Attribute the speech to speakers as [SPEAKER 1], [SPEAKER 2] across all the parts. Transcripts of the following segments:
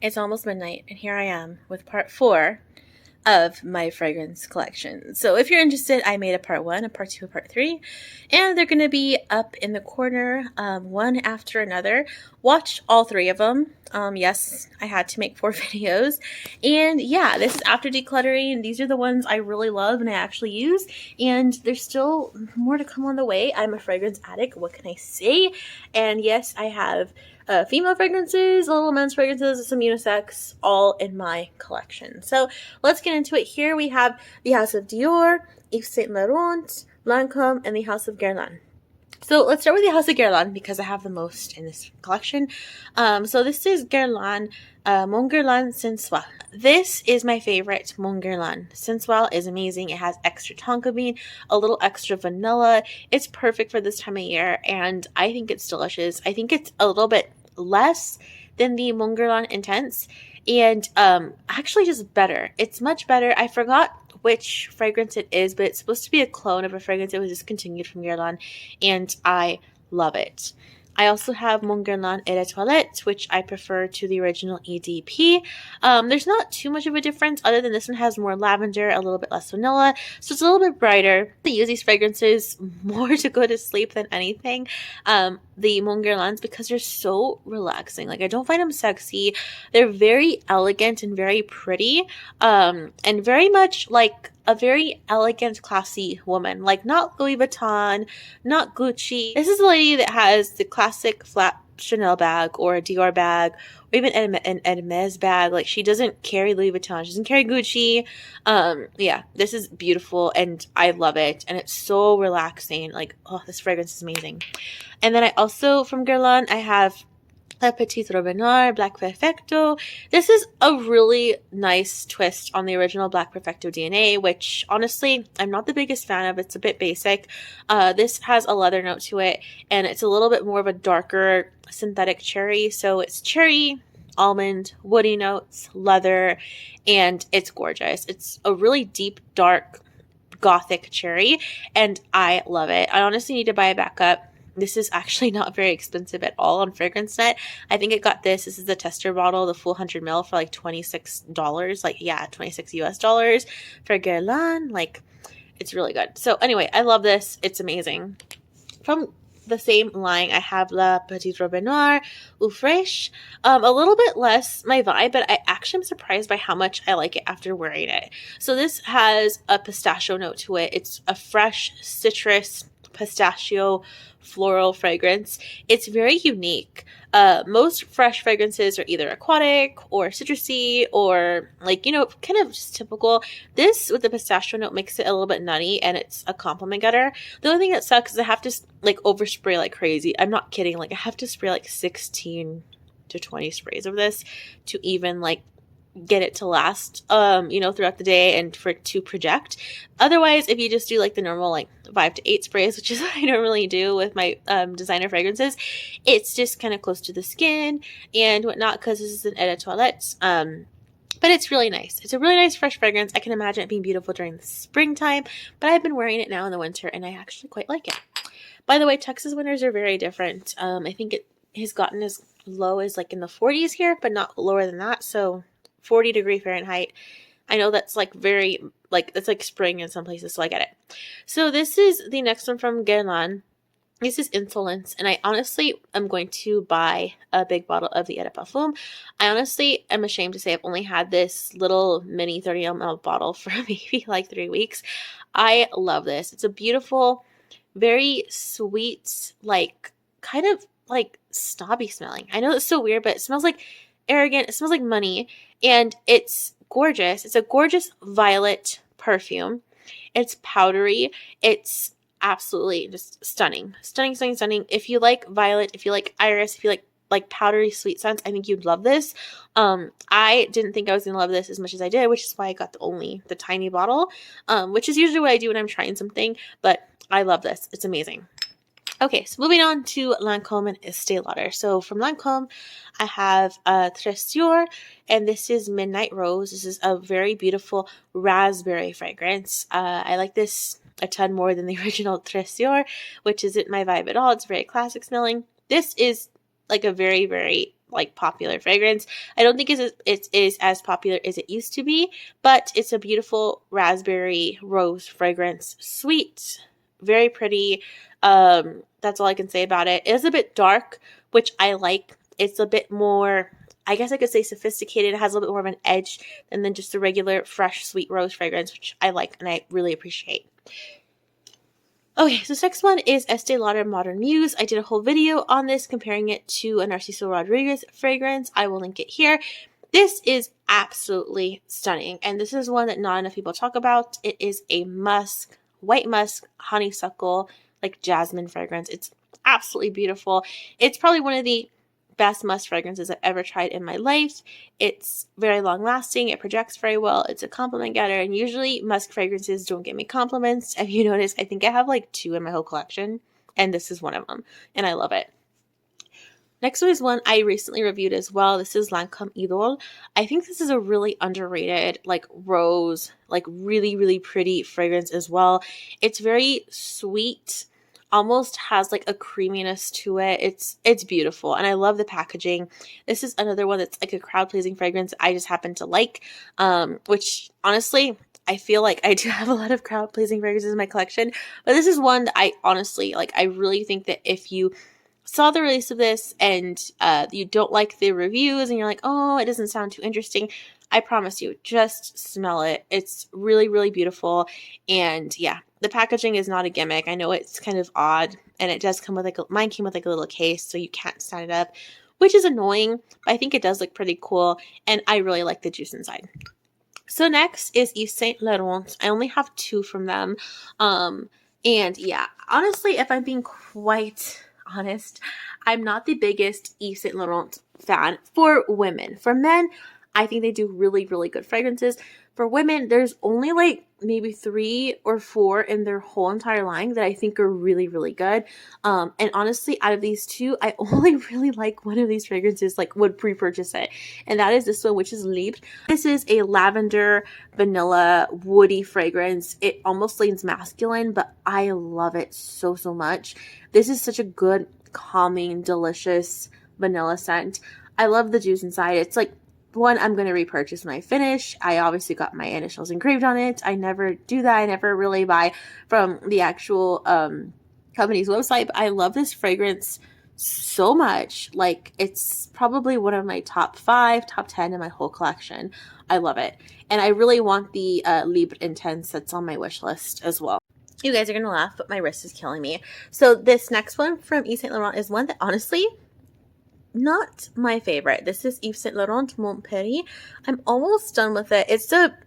[SPEAKER 1] It's almost midnight, and here I am with part 4 of my fragrance collection. So if you're interested, I made a part 1, a part 2, a part 3, and they're going to be up in the corner, one after another. Watch all 3 of them. Yes, I had to make 4 videos. And yeah, this is after decluttering. These are the ones I really love and I actually use. And there's still more to come on the way. I'm a fragrance addict. What can I say? And yes, I have female fragrances, little men's fragrances, some unisex, all in my collection. So let's get into it. Here we have the House of Dior, Yves Saint Laurent, Lancome, and the House of Guerlain. So let's start with the House of Guerlain because I have the most in this collection. So this is Guerlain, Mon Guerlain Sensual. This is my favorite Mon Guerlain. Sensual is amazing. It has extra tonka bean, a little extra vanilla. It's perfect for this time of year, and I think it's delicious. I think it's a little bit less than the Mon Guerlain Intense, and actually just better. It's much better. I forgot which fragrance it is, but it's supposed to be a clone of a fragrance that was discontinued from Guerlain, and I love it. I also have Mon Guerlain Eau de Toilette, which I prefer to the original EDP. There's not too much of a difference other than this one has more lavender, a little bit less vanilla, so it's a little bit brighter. I use these fragrances more to go to sleep than anything, the Mon Guerlains, because they're so relaxing. Like, I don't find them sexy. They're very elegant and very pretty, and very much like a very elegant, classy woman. Like, not Louis Vuitton, not Gucci. This is a lady that has the classic flat Chanel bag or a Dior bag or even an Hermes bag. Like, she doesn't carry Louis Vuitton. She doesn't carry Gucci. Yeah, this is beautiful and I love it. And it's so relaxing. Like, oh, this fragrance is amazing. And then I also, from Guerlain, I have a Petit Robinard Black Perfecto. This is a really nice twist on the original Black Perfecto DNA, which honestly I'm not the biggest fan of. It's a bit basic. This has a leather note to it, and it's a little bit more of a darker synthetic cherry. So it's cherry, almond, woody notes, leather, and it's gorgeous. It's a really deep, dark, gothic cherry, and I love it. I honestly need to buy a backup. This is actually not very expensive at all on Fragrance Net. I think I got this. This is the tester bottle, the full 100 ml for like $26. Like, yeah, 26 US dollars for Guerlain. Like, it's really good. So anyway, I love this. It's amazing. From the same line, I have La Petite Robe Noire Eau Fraiche. A little bit less my vibe, but I actually am surprised by how much I like it after wearing it. So this has a pistachio note to it. It's a fresh citrus pistachio floral fragrance. It's very unique. Most fresh fragrances are either aquatic or citrusy or, like, you know, kind of just typical. This with the pistachio note makes it a little bit nutty, and it's a compliment getter. The only thing that sucks is I have to like overspray like crazy. I'm not kidding. Like, I have to spray like 16 to 20 sprays of this to even like get it to last, you know, throughout the day and for it to project. Otherwise, if you just do like the normal like 5 to 8 sprays, which is what I normally do with my designer fragrances, it's just kind of close to the skin and whatnot, because this is an eau de toilette. But it's really nice. It's a really nice fresh fragrance. I can imagine it being beautiful during the springtime, but I've been wearing it now in the winter and I actually quite like it. By the way, Texas winters are very different. I think it has gotten as low as like in the 40s here, but not lower than that. So 40-degree Fahrenheit. I know that's like very, like, it's like spring in some places, so I get it. So this is the next one from Guerlain. This is Insolence, and I honestly am going to buy a big bottle of the Eau de Parfum. I honestly am ashamed to say I've only had this little mini 30 ml bottle for maybe like 3 weeks. I love this. It's a beautiful, very sweet, like, kind of like snobby smelling. I know it's so weird, but it smells like arrogant. It smells like money, and it's gorgeous. It's a gorgeous violet perfume. It's powdery. It's absolutely just stunning. Stunning. If you like violet, if you like iris, if you like powdery sweet scents, I think you'd love this. I didn't think I was gonna love this as much as I did, which is why I got the tiny bottle, which is usually what I do when I'm trying something, but I love this. It's amazing. Okay, so moving on to Lancome and Estee Lauder. So from Lancome, I have Trésor, and this is Midnight Rose. This is a very beautiful raspberry fragrance. I like this a ton more than the original Trésor, which isn't my vibe at all. It's very classic smelling. This is like a very, very like popular fragrance. I don't think it is as popular as it used to be, but it's a beautiful raspberry rose fragrance. Sweet, very pretty. That's all I can say about it. It is a bit dark, which I like. It's a bit more, I guess I could say, sophisticated. It has a little bit more of an edge than just a regular fresh sweet rose fragrance, which I like and I really appreciate. Okay, so this next one is Estee Lauder Modern Muse. I did a whole video on this comparing it to a Narciso Rodriguez fragrance. I will link it here. This is absolutely stunning, and this is one that not enough people talk about. It is a musk, white musk, honeysuckle, like jasmine fragrance. It's absolutely beautiful. It's probably one of the best musk fragrances I've ever tried in my life. It's very long lasting. It projects very well. It's a compliment getter. And usually musk fragrances don't get me compliments. If you notice, I think I have like 2 in my whole collection, and this is one of them. And I love it. Next one is one I recently reviewed as well. This is Lancome Idol. I think this is a really underrated, like rose, like really, really pretty fragrance as well. It's very sweet, almost has like a creaminess to it. It's beautiful, and I love the packaging. This is another one that's like a crowd-pleasing fragrance I just happen to like, which honestly, I feel like I do have a lot of crowd-pleasing fragrances in my collection, but this is one that I honestly like. I really think that if you saw the release of this and you don't like the reviews and you're like, oh, it doesn't sound too interesting, I promise you, just smell it. It's really, really beautiful. And yeah, the packaging is not a gimmick. I know it's kind of odd, and it does come with like mine came with like a little case, so you can't stand it up, which is annoying, but I think it does look pretty cool, and I really like the juice inside. So next is Yves Saint Laurent. I only have 2 from them. And yeah, honestly, if I'm being quite honest, I'm not the biggest Yves Saint Laurent fan for women. For men, I think they do really, really good fragrances. For women, there's only like maybe 3 or 4 in their whole entire line that I think are really, really good. And honestly, out of these 2, I only really like one of these fragrances, like would pre-purchase it. And that is this one, which is Libre. This is a lavender, vanilla, woody fragrance. It almost leans masculine, but I love it so, so much. This is such a good, calming, delicious vanilla scent. I love the juice inside. It's like one I'm going to repurchase when I finish. I obviously got my initials engraved on it. I never do that. I never really buy from the actual company's website, but I love this fragrance so much. Like, it's probably one of my top 5, top 10 in my whole collection. I love it. And I really want the Libre Intense that's on my wish list as well. You guys are going to laugh, but my wrist is killing me. So this next one from Yves Saint Laurent is one that honestly, not my favorite. This is Yves Saint Laurent Montpellier. I'm almost done with it. It's a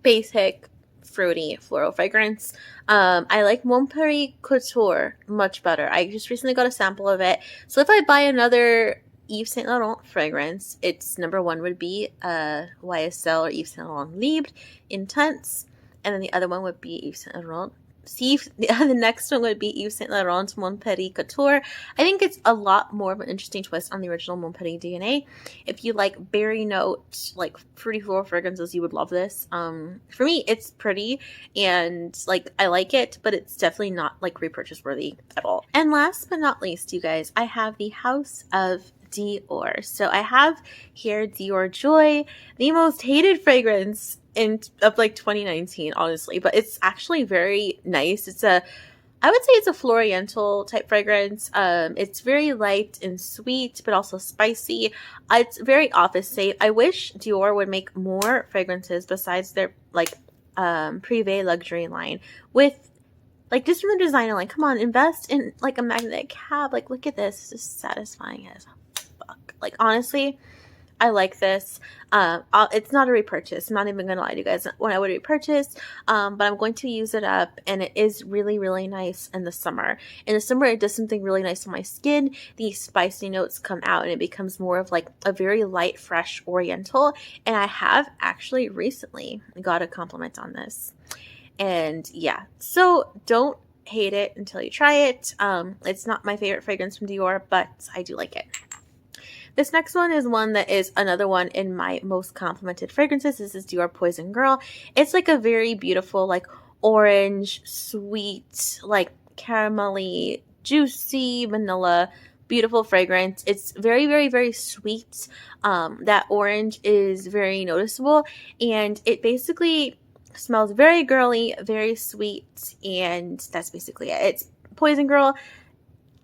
[SPEAKER 1] basic fruity floral fragrance. I like Montpellier Couture much better. I just recently got a sample of it. So if I buy another Yves Saint Laurent fragrance, its number 1 would be YSL or Yves Saint Laurent Libre Intense, and then the other one would be Yves Saint Laurent. The next one would be Yves Saint Laurent Montpellier Couture. I think it's a lot more of an interesting twist on the original Montpellier DNA. If you like berry note, like fruity floral fragrances, you would love this. For me, it's pretty and like I like it, but it's definitely not like repurchase worthy at all. And last but not least, you guys, I have the House of Dior. So I have here Dior Joy, the most hated fragrance of like 2019, honestly, but it's actually very nice. I would say it's a Floriental type fragrance. It's very light and sweet, but also spicy. It's very office safe. I wish Dior would make more fragrances besides their like Privé luxury line with like just from the designer line. Come on, invest in like a magnetic cap. Like, look at this. It's just satisfying as fuck. Like, honestly, I like this. It's not a repurchase. I'm not even going to lie to you guys when I would repurchase, but I'm going to use it up, and it is really, really nice in the summer. In the summer, it does something really nice on my skin. The spicy notes come out, and it becomes more of like a very light, fresh oriental, and I have actually recently got a compliment on this. And yeah, so don't hate it until you try it. It's not my favorite fragrance from Dior, but I do like it. This next one is one that is another one in my most complimented fragrances. This is Dior Poison Girl. It's like a very beautiful, like orange, sweet, like caramelly, juicy vanilla beautiful fragrance. It's very, very, very sweet. That orange is very noticeable, and it basically smells very girly, very sweet, and that's basically it. It's Poison Girl.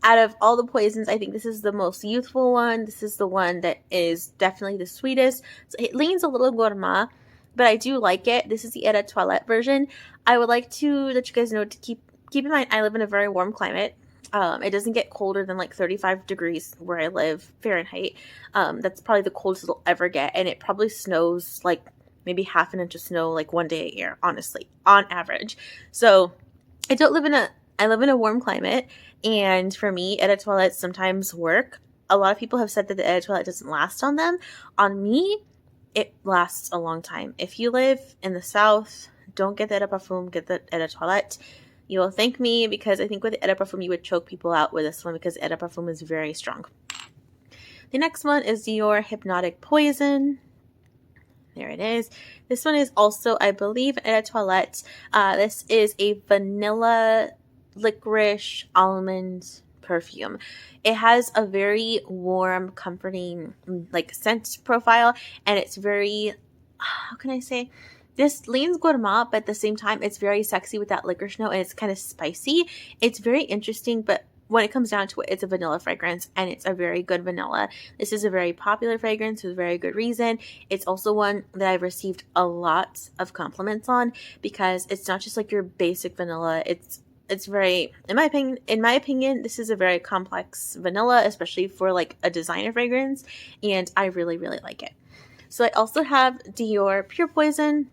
[SPEAKER 1] Out of all the poisons, I think this is the most youthful one. This is the one that is definitely the sweetest. So it leans a little gourmand, but I do like it. This is the Eau de Toilette version. I would like to let you guys know to keep in mind, I live in a very warm climate. It doesn't get colder than like 35 degrees where I live, Fahrenheit. That's probably the coldest it'll ever get, and it probably snows like maybe half an inch of snow like one day a year, honestly, on average. So I live in a warm climate, and for me, Eau de Toilette sometimes work. A lot of people have said that the Eau de Toilette doesn't last on them. On me, it lasts a long time. If you live in the South, don't get the Eau de Parfum, get the Eau de Toilette. You will thank me, because I think with the Eau de Parfum, you would choke people out with this one, because Eau de Parfum is very strong. The next one is Dior Hypnotic Poison. There it is. This one is also, I believe, Eau de Toilette. This is a vanilla licorice almond perfume. It has a very warm, comforting like scent profile, and it's very, how can I say, this leans gourmand, but at the same time it's very sexy with that licorice note, and it's kind of spicy. It's very interesting, but when it comes down to it, it's a vanilla fragrance, and it's a very good vanilla. This is a very popular fragrance with very good reason. It's also one that I've received a lot of compliments on, because it's not just like your basic vanilla. It's very, in my opinion, this is a very complex vanilla, especially for like a designer fragrance, and I really, really like it. So I also have Dior Pure Poison.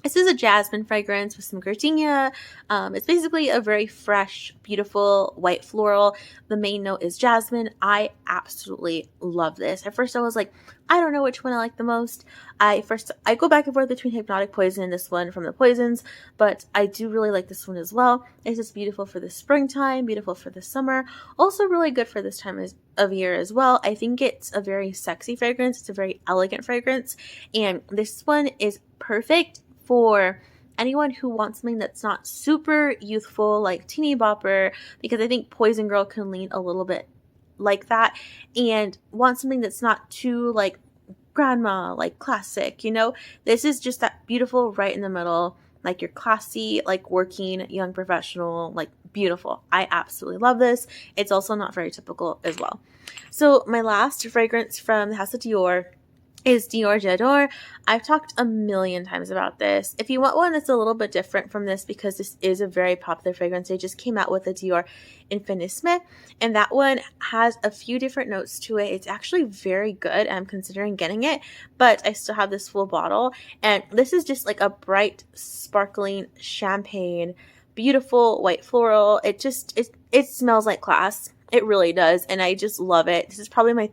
[SPEAKER 1] This is a jasmine fragrance with some gardenia. It's basically a very fresh, beautiful white floral. The main note is jasmine. I absolutely love this. At first I was like, I don't know which one I like the most. I go back and forth between Hypnotic Poison and this one from the Poisons, but I do really like this one as well. It's just beautiful for the springtime, beautiful for the summer, also really good for this time of year as well. I think it's a very sexy fragrance. It's a very elegant fragrance, and this one is perfect for anyone who wants something that's not super youthful, like teeny bopper, because I think Poison Girl can lean a little bit like that, and want something that's not too like grandma, like classic, you know? This is just that beautiful right in the middle, like your classy, like working young professional, like beautiful. I absolutely love this. It's also not very typical as well. So my last fragrance from the House of Dior is Dior J'adore. I've talked a million times about this. If you want one that's a little bit different from this, because this is a very popular fragrance, they just came out with a Dior Infinissime, and that one has a few different notes to it. It's actually very good. I'm considering getting it, but I still have this full bottle, and this is just like a bright, sparkling champagne, beautiful white floral. It smells like class. It really does, and I just love it. This is probably my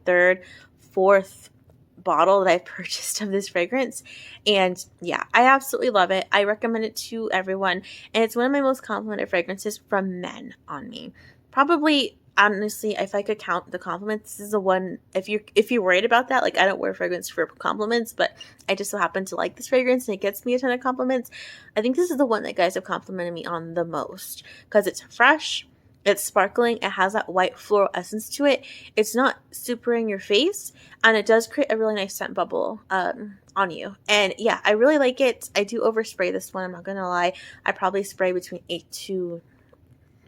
[SPEAKER 1] fourth bottle that I've purchased of this fragrance, and yeah, I absolutely love it. I recommend it to everyone, and it's one of my most complimented fragrances from men on me. Probably, honestly, if I could count the compliments, this is the one. If you're worried about that, like, I don't wear fragrance for compliments, but I just so happen to like this fragrance and it gets me a ton of compliments. I think this is the one that guys have complimented me on the most, because it's fresh, it's sparkling, it has that white floral essence to it. It's not super in your face, and it does create a really nice scent bubble on you. And yeah, I really like it. I do overspray this one, I'm not gonna lie. I probably spray between 8 to,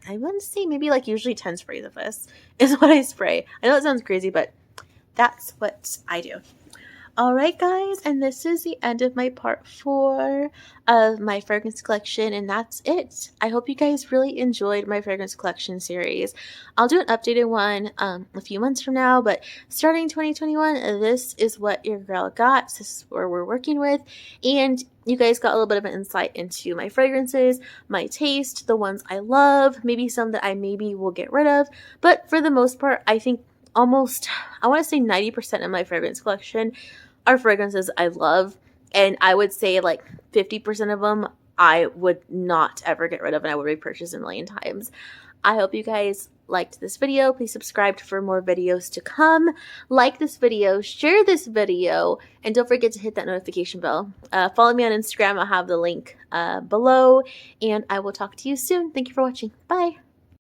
[SPEAKER 1] I want to say maybe like usually 10 sprays of this is what I spray. I know it sounds crazy, but that's what I do. Alright guys, and this is the end of my part 4 of my fragrance collection, and that's it. I hope you guys really enjoyed my fragrance collection series. I'll do an updated one a few months from now, but starting 2021, this is what your girl got. This is where we're working with, and you guys got a little bit of an insight into my fragrances, my taste, the ones I love, maybe some that I maybe will get rid of, but for the most part, I think almost, I want to say 90% of my fragrance collection are fragrances I love, and I would say like 50% of them I would not ever get rid of, and I would repurchase a million times. I hope you guys liked this video. Please subscribe for more videos to come. Like this video, share this video, and don't forget to hit that notification bell. Follow me on Instagram. I'll have the link below, and I will talk to you soon. Thank you for watching. Bye.